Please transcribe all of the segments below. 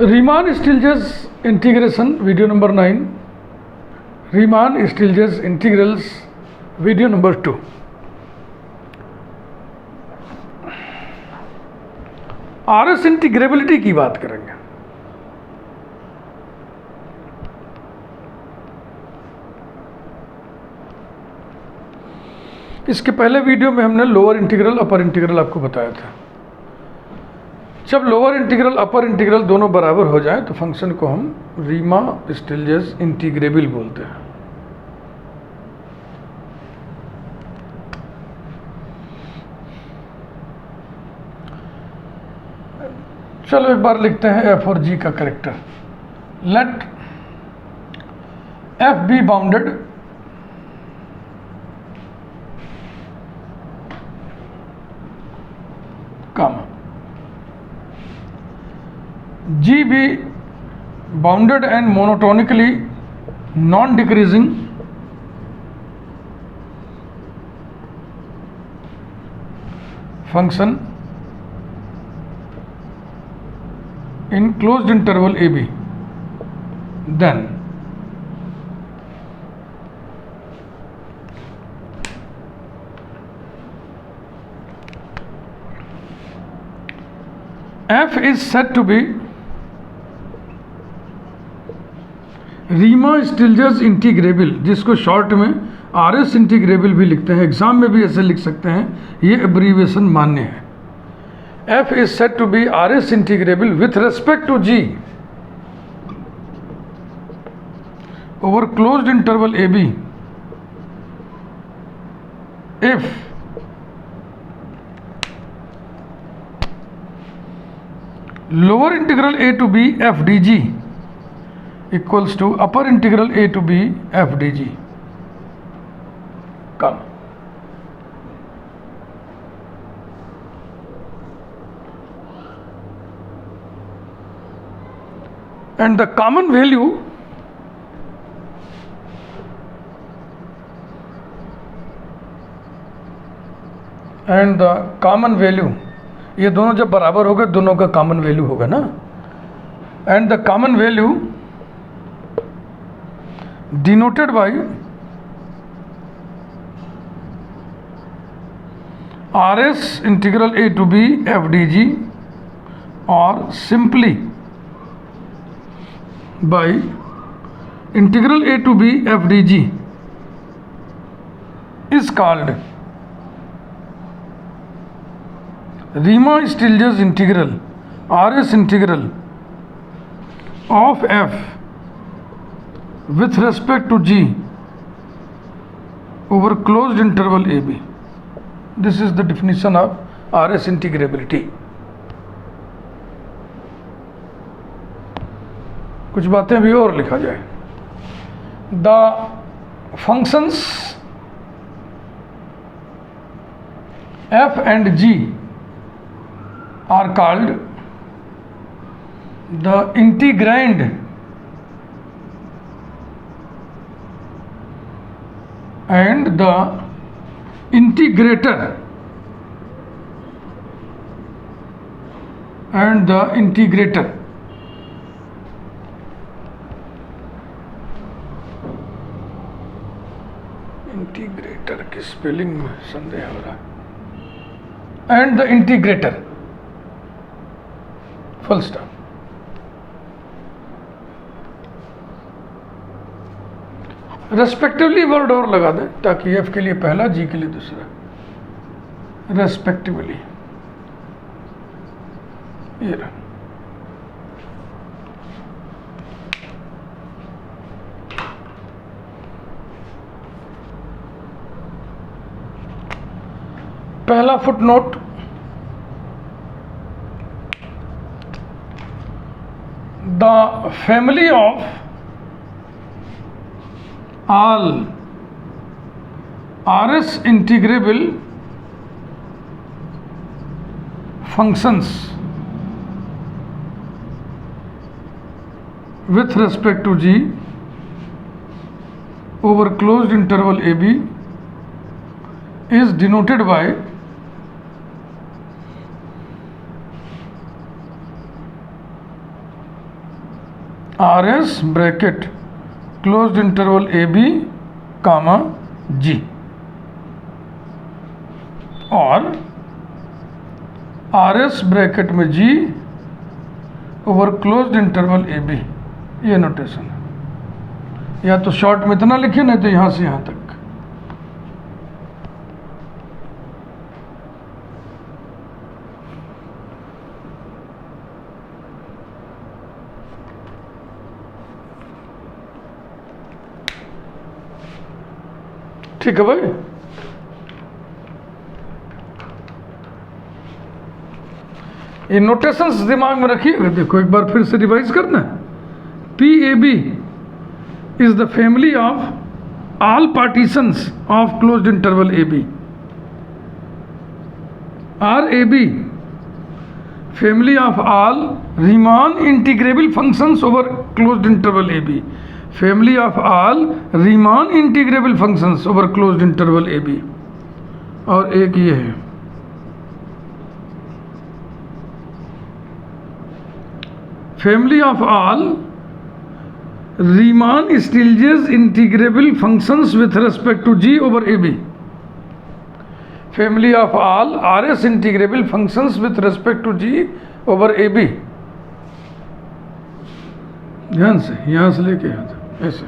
Riemann-Stieltjes integration video number 9, Riemann-Stieltjes integrals video number 2. RS integrability की बात करेंगे। इसके पहले वीडियो में हमने लोअर इंटीग्रल अपर इंटीग्रल आपको बताया था। जब लोअर इंटीग्रल अपर इंटीग्रल दोनों बराबर हो जाए तो फंक्शन को हम रीमान-स्टिल्जेस इंटीग्रेबल बोलते हैं। चलो एक बार लिखते हैं एफ और जी का character. Let F be bounded comma G be bounded and monotonically non-decreasing function in closed interval AB, then F is said to be Riemann Stieltjes integrable, जिसको शॉर्ट में RS इंटीग्रेबल भी लिखते हैं। एग्जाम में भी ऐसे लिख सकते हैं, ये एब्रीविएशन मान्य है। F is said to be RS integrable with respect to G over closed interval AB if lower integral a to b f dg equals to upper integral a to b f dg. Come. And the common value ये दोनों जब बराबर हो गए, दोनों का common value होगा ना। And the common value denoted by RS integral a to b f dg और simply by integral a to b f dg is called Riemann Stieltjes integral RS integral of F with respect to G over closed interval AB. This is the definition of RS integrability. कुछ बातें भी और लिखा जाए। The functions F and G are called the integrand and the integrator and the integrator. Integrator की spelling में संदेह हो रहा है। And the integrator, full stop. Respectively word और लगा दें ताकि एफ के लिए पहला, जी के लिए दूसरा। रेस्पेक्टिवली ये रहा। पहला footnote, the family of all RS integrable functions with respect to G over closed interval AB is denoted by R S bracket closed interval A B comma G, और आर एस ब्रैकेट में G over closed interval A B, ये notation है। या तो short में इतना लिखिए, नहीं तो यहाँ से यहाँ तक। ठीक है भाई। ये नोटेशंस दिमाग में रखिएगा। देखो एक बार फिर से रिवाइज करना है। P A B is the family of all partitions of closed interval A B. R A B family of all Riemann integrable functions over closed interval A B. Family of all Riemann integrable functions over closed interval A B. और एक ये है family of all Riemann Stieltjes integrable functions with respect to G over A B. Family of all R S integrable functions with respect to G over A B. ध्यान से, यहां से लेके यहां तक ऐसे।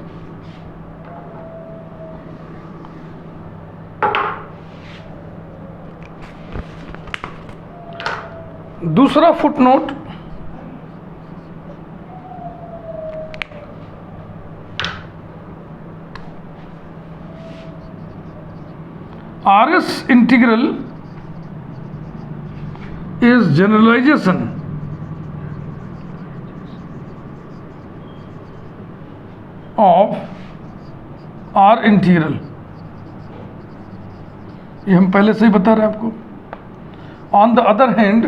दूसरा footnote, R S integral is generalization of R integral. ये हम पहले से ही बता रहे हैं आपको। On the other hand,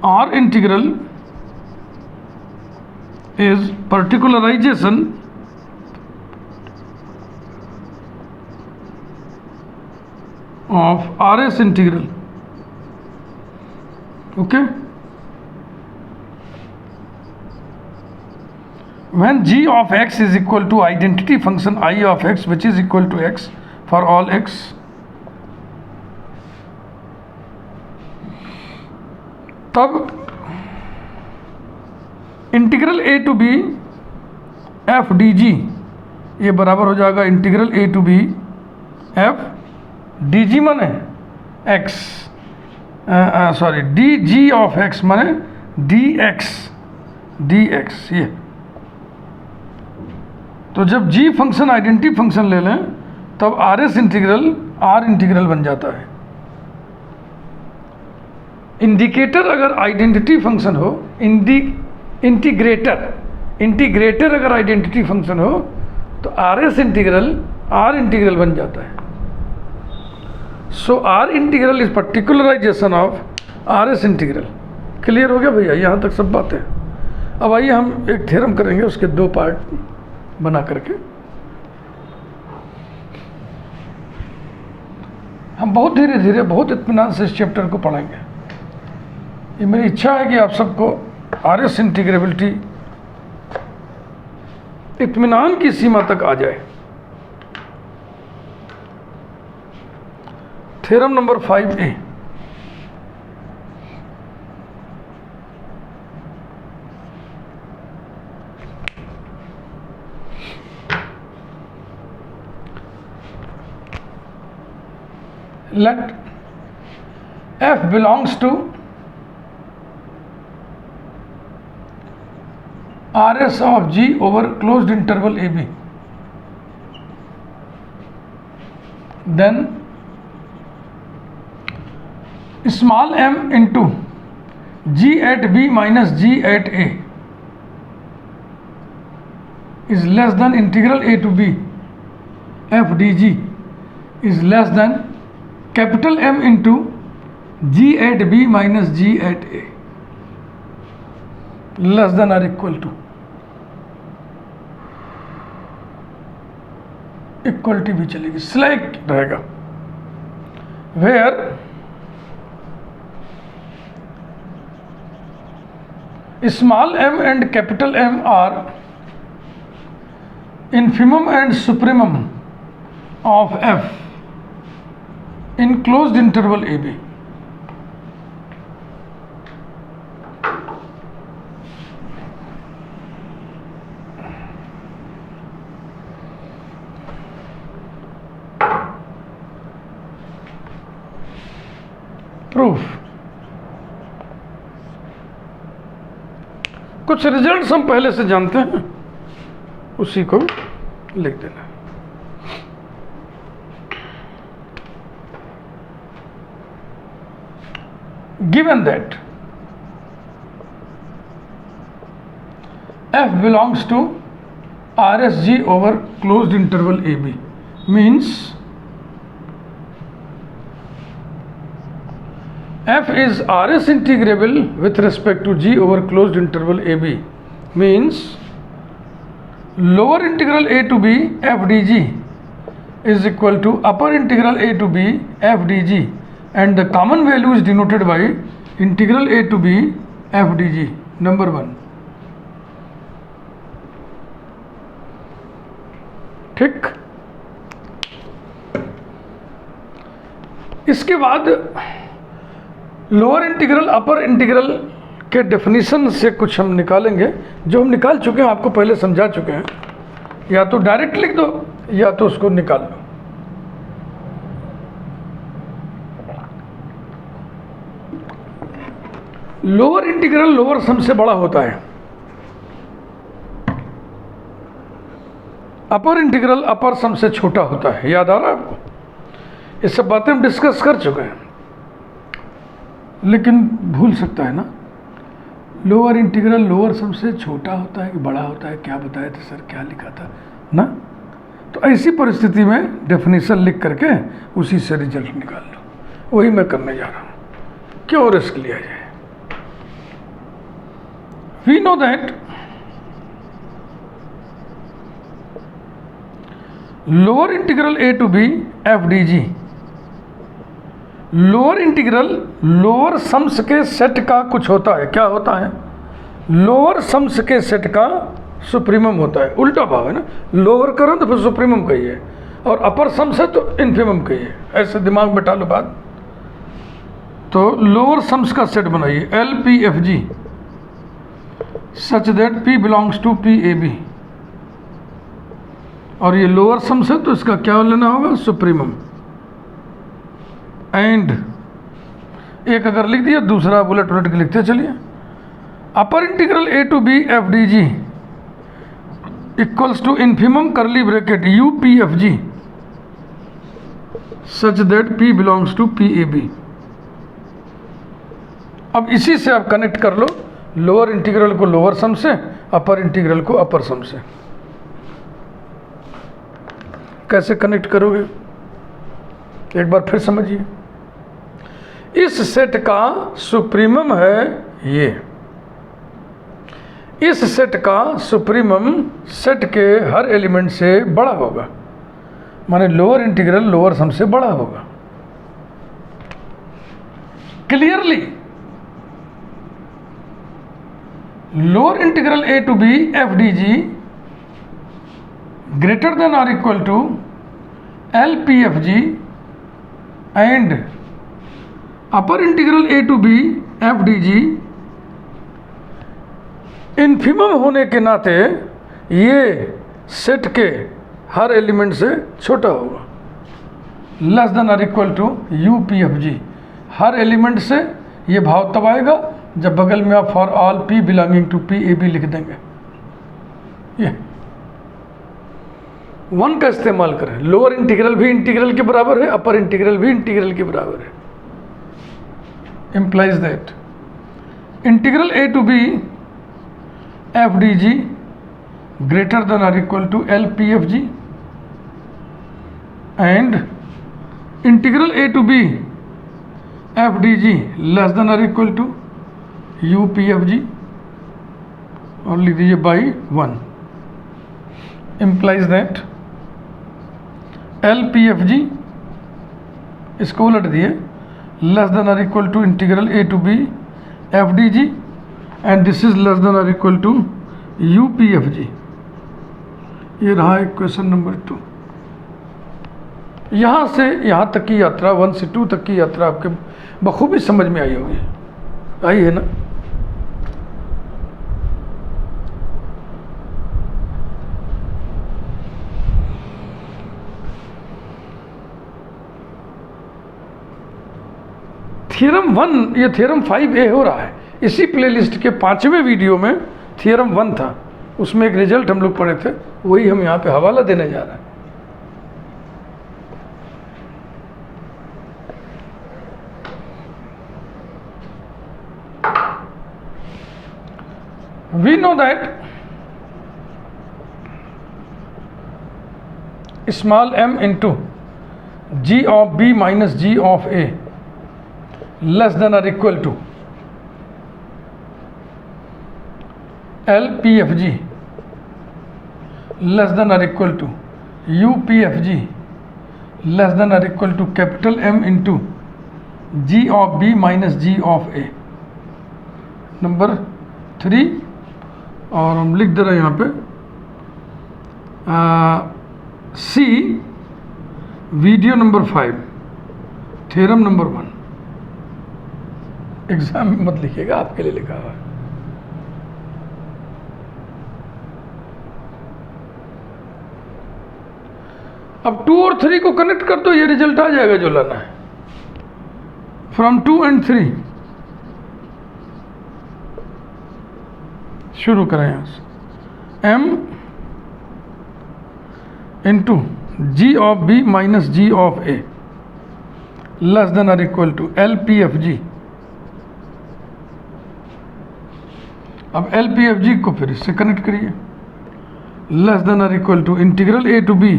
R integral is particularization of RS integral. Okay, when g of x is equal to identity function I of x which is equal to x for all x, तब integral A to B F D G ये बराबर हो जाएगा integral A to B F D G माने x, sorry D G of X माने D X. ये तो जब जी फंक्शन आइडेंटिटी फंक्शन ले लें तब R S integral R integral बन जाता है। इंडिकेटर अगर आइडेंटिटी फंक्शन हो, इंटीग्रेटर अगर आइडेंटिटी फंक्शन हो तो R S integral R integral बन जाता है। So R integral is particularisation of R S integral. Clear हो गया भैया? यहाँ तक सब बातें। अब आइए हम एक थ्योरम करेंगे, उसके दो पार्ट बना करके। हम बहुत धीरे धीरे बहुत इत्मीनान से इस चैप्टर को पढ़ेंगे। ये मेरी इच्छा है कि आप सबको आर एस इंटीग्रेबिलिटी इत्मीनान की सीमा तक आ जाए। Theorem number 5A, let f belongs to RS of G over closed interval AB, then small m into G at B minus G at A is less than integral A to B f dg is less than capital M into G at B minus G at A, less than or equal to, equality भी चलेगी, slack रहेगा। Where small m and capital M are infimum and supremum of f in closed interval AB. Proof. कुछ results हम पहले से जानते हैं, उसी को लिख देना। Given that f belongs to RSG over closed interval AB means f is RS integrable with respect to G over closed interval AB means lower integral a to b f dg is equal to upper integral a to b f dg and the common value is denoted by integral a to b f dg. Number 1. ठीक। इसके बाद lower integral upper integral के definition से कुछ हम निकालेंगे, जो हम निकाल चुके हैं, आपको पहले समझा चुके हैं। या तो डायरेक्ट लिख दो या तो उसको निकाल लो। लोअर इंटीग्रल लोअर सम से बड़ा होता है, अपर इंटीग्रल अपर सम से छोटा होता है। याद आ रहा है आपको? ये सब बातें हम डिस्कस कर चुके हैं, लेकिन भूल सकता है ना। लोअर इंटीग्रल लोअर सम से छोटा होता है कि बड़ा होता है? क्या बताया था सर, क्या लिखा था ना? तो ऐसी परिस्थिति में डेफिनेशन लिख करके उसी से रिजल्ट निकाल लो। वही मैं करने जा रहा हूँ। क्यों रिस्क लिया जाए? We know that lower integral a to b f dg lower integral lower sums के सेट का कुछ होता है। क्या होता है? लोअर सम्स के सेट का सुप्रीमम होता है। उल्टा भाव है ना, लोअर करो तो फिर सुप्रीमम कहिए और अपर सम्स है तो इन्फीमम कहिए। ऐसे दिमाग में डालो बात। तो लोअर सम्स का सेट बनाइए L P F G such that p belongs to P A B, और ये लोअर सम्स है तो इसका क्या लेना होगा? सुप्रीमम। एंड एक अगर लिख दिया, दूसरा बुलेट बुलेट के लिखते चलिए। Upper integral a to b f d g equals to infimum curly bracket u p f g such that p belongs to p a b। अब इसी से आप कनेक्ट कर लो लोअर इंटीग्रल को लोअर सम से, अपर इंटीग्रल को अपर सम से। कैसे कनेक्ट करोगे एक बार फिर समझिए। इस सेट का सुप्रीमम है ये, इस सेट का सुप्रीमम सेट के हर एलिमेंट से बड़ा होगा, माने लोअर इंटीग्रल लोअर सम से बड़ा होगा। Clearly lower integral a to b f d g greater than or equal to L P F G and upper integral a to b f d g infimum होने के नाते ये set के हर element से छोटा होगा। लेस देन और equal to U P F G. हर एलिमेंट से ये भाव तब आएगा जब बगल में आप for all p belonging to p a b लिख देंगे। ये 1 का इस्तेमाल करें। लोअर इंटीग्रल भी इंटीग्रल के बराबर है, अपर इंटीग्रल भी इंटीग्रल के बराबर है। implies that integral a to b f d g greater than or equal to L P F G and integral a to b f d g less than or equal to U P F G और लिख दीजिए by 1। implies that L P F G इसको उलट दिए less than और equal to integral a to b f d g and this is less than और equal to U P F G. ये रहा इक्वेशन नंबर 2। यहाँ से यहाँ तक की यात्रा 1 से 2 तक की यात्रा आपके बखूबी समझ में आई होगी, आई है ना। थ्योरम 1 ये थ्योरम 5A हो रहा है। इसी प्लेलिस्ट के 5वें वीडियो में थ्योरम 1 था, उसमें एक रिजल्ट हम लोग पढ़े थे, वही हम यहाँ पे हवाला देने जा रहे हैं। We know that small m into g of b minus g of a less than or equal to L P F G less than or equal to U P F G less than or equal to capital M into g of b minus g of a। Number 3, और हम लिख दे रहे हैं यहाँ पे see video number 5 theorem number 1। Exam में मत लिखिएगा, आपके लिए लिखा हुआ है। अब 2 और 3 को कनेक्ट कर दो, ये रिजल्ट आ जाएगा जो लाना है। फ्रॉम 2 and 3 शुरू करें यहाँ से। m into G of B minus G of A less than और equal to L P F G. अब एल पी एफ जी को फिर इससे कनेक्ट करिए, लेस देन और equal to integral A to B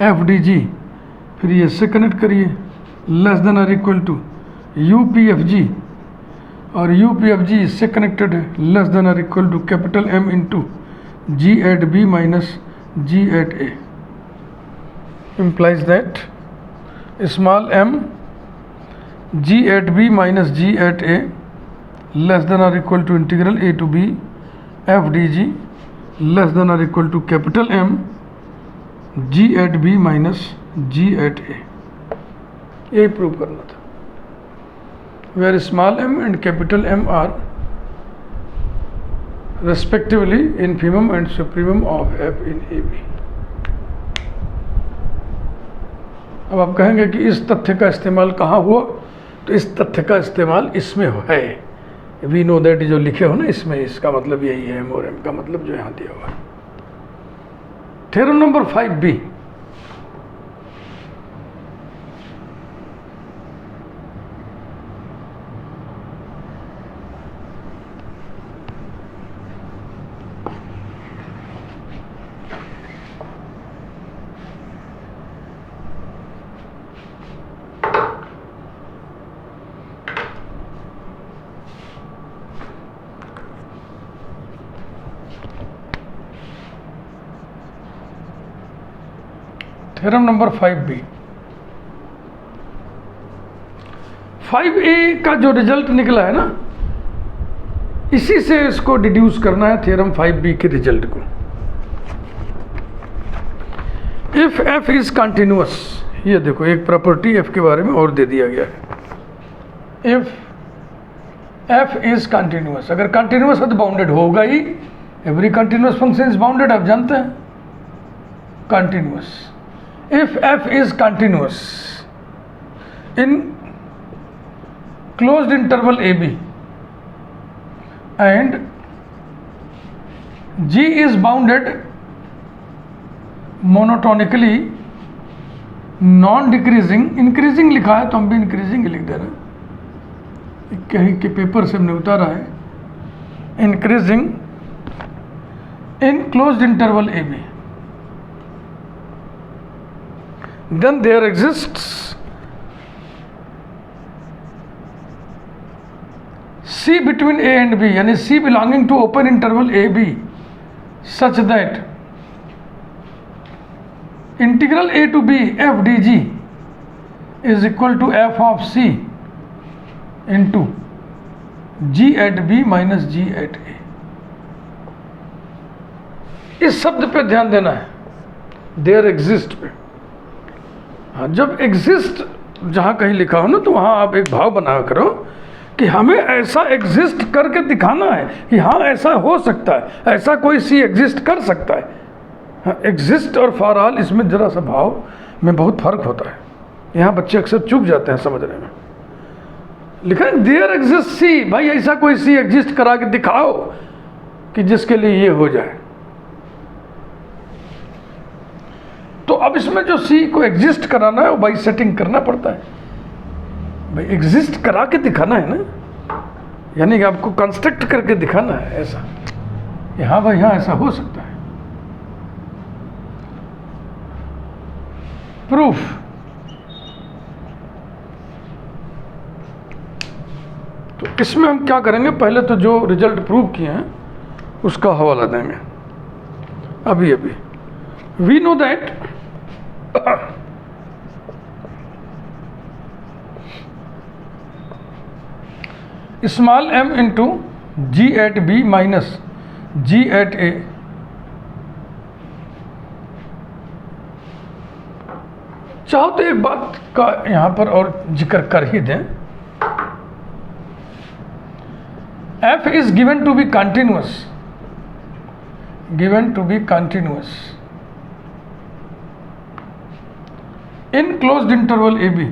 F D G, फिर ये इससे कनेक्ट करिए, लेस देन और equal to U P F G, और यू पी एफ जी इससे कनेक्टेड है, लेस देन और equal to capital M into G at B minus G at A. implies that small m g at b minus g at a less than or equal to integral a to b f dg less than or equal to capital M g at b minus g at a। यही prove करना था। where small m and capital M are respectively infimum and supremum of f in AB। अब आप कहेंगे कि इस तथ्य का इस्तेमाल कहाँ हुआ, तो इस तथ्य का इस्तेमाल इसमें है। वी नो दैट जो लिखे हो ना इसमें, इसका मतलब यही है, एम और एम का मतलब जो यहाँ दिया हुआ है। Theorem number 5B, theorem number 5B। 5A का जो रिजल्ट निकला है ना, इसी से इसको डिड्यूस करना है थ्योरम 5B के रिजल्ट को। इफ f इज कंटिन्यूअस, ये देखो एक प्रॉपर्टी f के बारे में और दे दिया गया है। इफ f इज कंटिन्यूअस, अगर कंटिन्यूअस है तो बाउंडेड होगा ही। Every continuous function is bounded, आप जानते हैं। Continuous, if f is continuous in closed interval AB and G is bounded monotonically non decreasing, increasing लिखा है तो हम भी increasing ही लिख दे रहे हैं, कहीं के पेपर से हमने उतारा है। increasing in closed interval AB, then there exists C between A and B, यानी C belonging to open interval AB such that integral A to B f dg is equal to f of C into G at B minus G at A. इस शब्द पे ध्यान देना है, there exist पे। हाँ, जब एग्जिस्ट जहाँ कहीं लिखा हो ना तो वहाँ आप एक भाव बना करो कि हमें ऐसा एग्जिस्ट करके दिखाना है कि हाँ ऐसा हो सकता है, ऐसा कोई सी एग्जिस्ट कर सकता है। हाँ, एग्जिस्ट और फॉर ऑल इसमें जरा सा भाव में बहुत फर्क होता है। यहाँ बच्चे अक्सर चूक जाते हैं समझने में। लिखा है देयर एग्जिस्ट सी, भाई ऐसा कोई सी एग्जिस्ट करा के दिखाओ कि जिसके लिए ये हो जाए। तो अब इसमें जो सी को एग्जिस्ट कराना है वो बाई सेटिंग करना पड़ता है। भाई एग्जिस्ट करा के दिखाना है ना, यानी कि आपको कंस्ट्रक्ट करके दिखाना है ऐसा कि हाँ भाई हाँ ऐसा हो सकता है। प्रूफ, तो इसमें हम क्या करेंगे, पहले तो जो रिजल्ट प्रूव किए हैं उसका हवाला देंगे। अभी we know that small m into G at B minus G at A चाहो तो एक बात का यहां पर और जिक्र कर ही दें। f is given to be continuous in closed interval AB,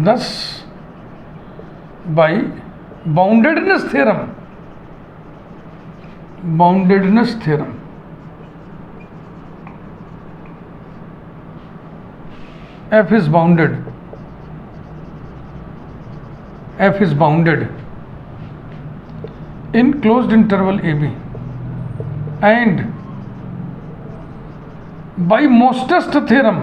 thus by boundedness theorem f is bounded in closed interval AB, and by Mostest theorem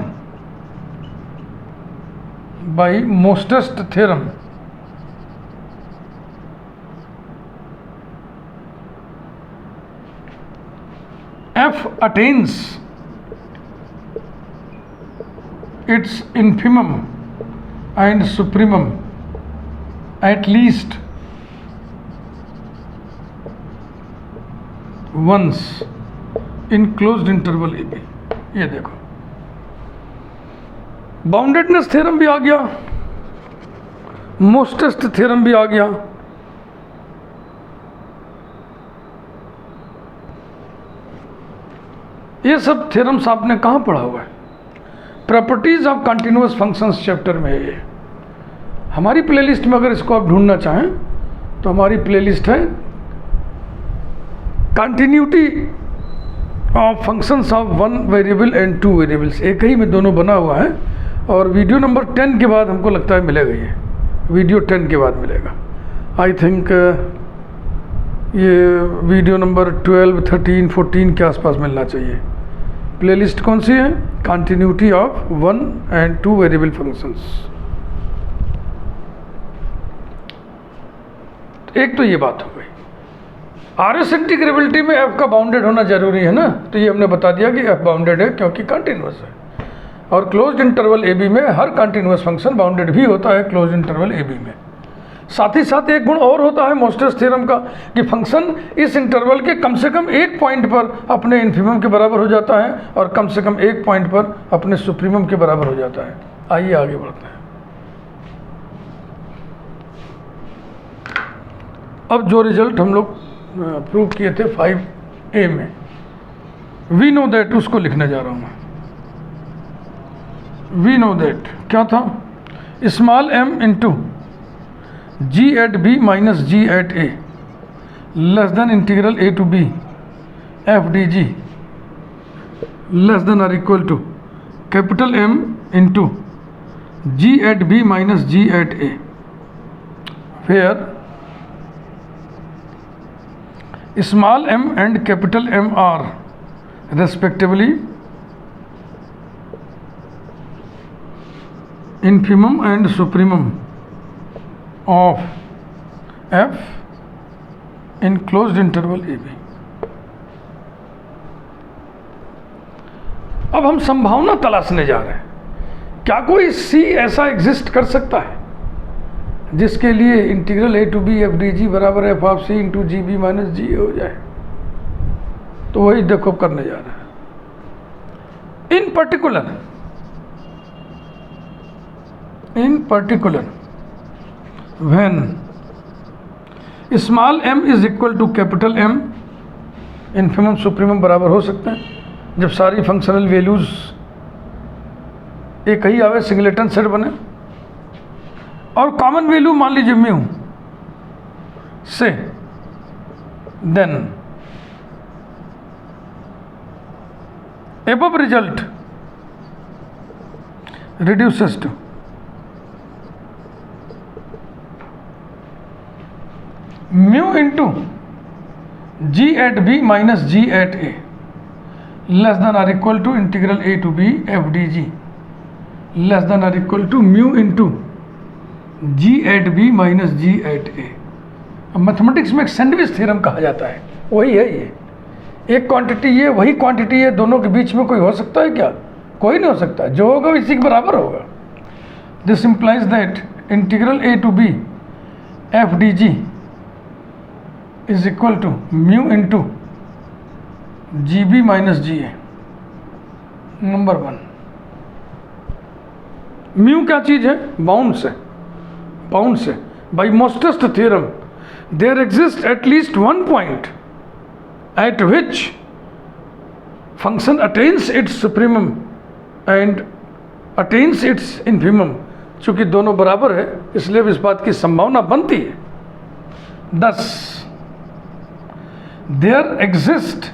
f attains its infimum and supremum at least once in closed interval AB। ये देखो boundedness theorem भी आ गया, मोस्टेस्ट theorem भी आ गया। ये सब theorems आपने कहाँ पढ़ा हुआ है? Properties of continuous functions chapter में है ये। हमारी प्लेलिस्ट में अगर इसको आप ढूंढना चाहें तो हमारी प्लेलिस्ट है continuity of functions of one variable and two variables, एक ही में दोनों बना हुआ है। और वीडियो नंबर 10 के बाद हमको लगता है मिलेगा, ये वीडियो 10 के बाद मिलेगा। आई थिंक ये वीडियो नंबर 12, 13, 14 के आसपास मिलना चाहिए। प्लेलिस्ट कौन सी है? Continuity of one and two variable functions. एक तो ये बात हो गई। आर एस इंटीग्रेबिलिटी में एफ का बाउंडेड होना जरूरी है ना, तो ये हमने बता दिया कि एफ बाउंडेड है क्योंकि कंटिन्यूअस है। और क्लोज्ड इंटरवल ए बी में हर कंटिन्यूअस फंक्शन बाउंडेड भी होता है क्लोज्ड इंटरवल ए बी में। साथ ही साथ एक गुण और होता है मोस्टेस थ्योरम का कि फंक्शन इस इंटरवल के कम से कम एक पॉइंट पर अपने इन्फिमम के बराबर हो जाता है और कम से कम एक पॉइंट पर अपने सुप्रीमम के बराबर हो जाता है। आइए आगे बढ़ते हैं। अब जो रिजल्ट हम लोग प्रूव किए थे 5A में, वी नो दैट, उसको लिखने जा रहा हूँ मैं। वी नो दैट क्या था? Small m into G at B minus G at A less than integral a to b F D G less than और equal to capital M into G at B minus G at A, where small m and capital M are respectively infimum and supremum of f in closed interval AB। अब हम संभावना तलाशने जा रहे हैं क्या कोई सी ऐसा एग्जिस्ट कर सकता है जिसके लिए integral A to B F D G बराबर F of C into G B minus G A हो जाए? तो वही देखो करने जा रहा है। In particular when small m is equal to capital M, infimum supremum बराबर हो सकते हैं जब सारी फंक्शनल वैल्यूज एक ही आवे, सिंगलेटन सेट बने, और कॉमन वैल्यू मान लीजिए म्यू से, then above result reduces to mu into g at b minus g at a less than or equal to integral a to b f dg less than or equal to mu into g at b minus g at a। अब mathematics में एक sandwich theorem कहा जाता है, वही है ये। एक क्वांटिटी ये, वही क्वांटिटी ये, दोनों के बीच में कोई हो सकता है क्या? कोई नहीं हो सकता, जो होगा इसी के बराबर होगा। This implies that integral A to B F D G is equal to mu into G B minus G A. Number 1, mu क्या चीज है? बाउंड से by mostest theorem there exist at least one point at which function attains its supremum and attains its infimum। चूंकि दोनों बराबर है इसलिए इस बात की संभावना बनती है। thus there exists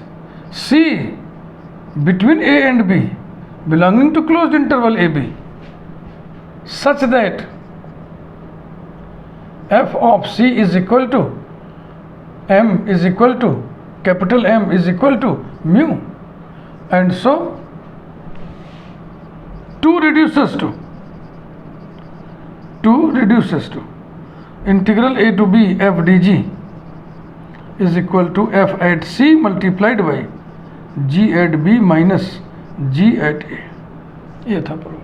C between A and B belonging to closed interval AB such that f of C is equal to M is equal to capital M is equal to mu, and so 2 reduces to integral a to b f dg is equal to f at c multiplied by g at b minus g at a। ये था proof.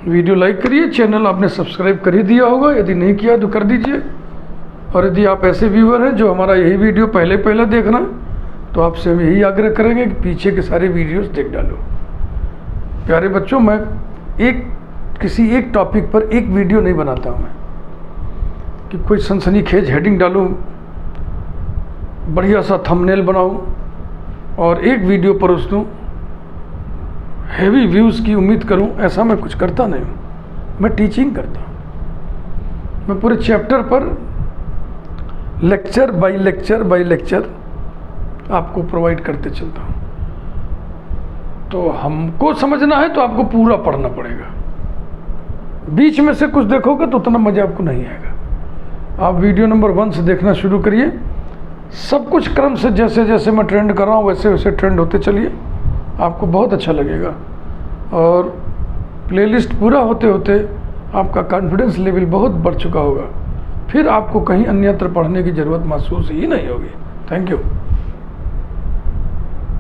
Video like करिए, channel आपने subscribe कर ही दिया होगा, यदि नहीं किया तो कर दीजिए। और यदि आप ऐसे व्यूअर हैं जो हमारा यही वीडियो पहले देखना, तो आपसे हम यही आग्रह करेंगे कि पीछे के सारे वीडियोस देख डालो। प्यारे बच्चों, मैं किसी एक टॉपिक पर एक वीडियो नहीं बनाता हूँ मैं, कि कोई सनसनीखेज हेडिंग डालूँ, बढ़िया सा थंबनेल बनाऊँ और एक वीडियो पर उसको हेवी व्यूज़ की उम्मीद करूँ, ऐसा मैं कुछ करता नहीं हूँ। मैं टीचिंग करता हूँ। मैं पूरे चैप्टर पर लेक्चर बाय लेक्चर आपको प्रोवाइड करते चलता हूँ। तो हमको समझना है तो आपको पूरा पढ़ना पड़ेगा। बीच में से कुछ देखोगे तो उतना मज़ा आपको नहीं आएगा। आप वीडियो नंबर 1 से देखना शुरू करिए। सब कुछ क्रम से, जैसे जैसे मैं ट्रेंड कर रहा हूँ वैसे वैसे ट्रेंड होते चलिए, आपको बहुत अच्छा लगेगा। और प्लेलिस्ट पूरा होते होते आपका कॉन्फिडेंस लेवल बहुत बढ़ चुका होगा, फिर आपको कहीं अन्यत्र पढ़ने की ज़रूरत महसूस ही नहीं होगी। Thank you.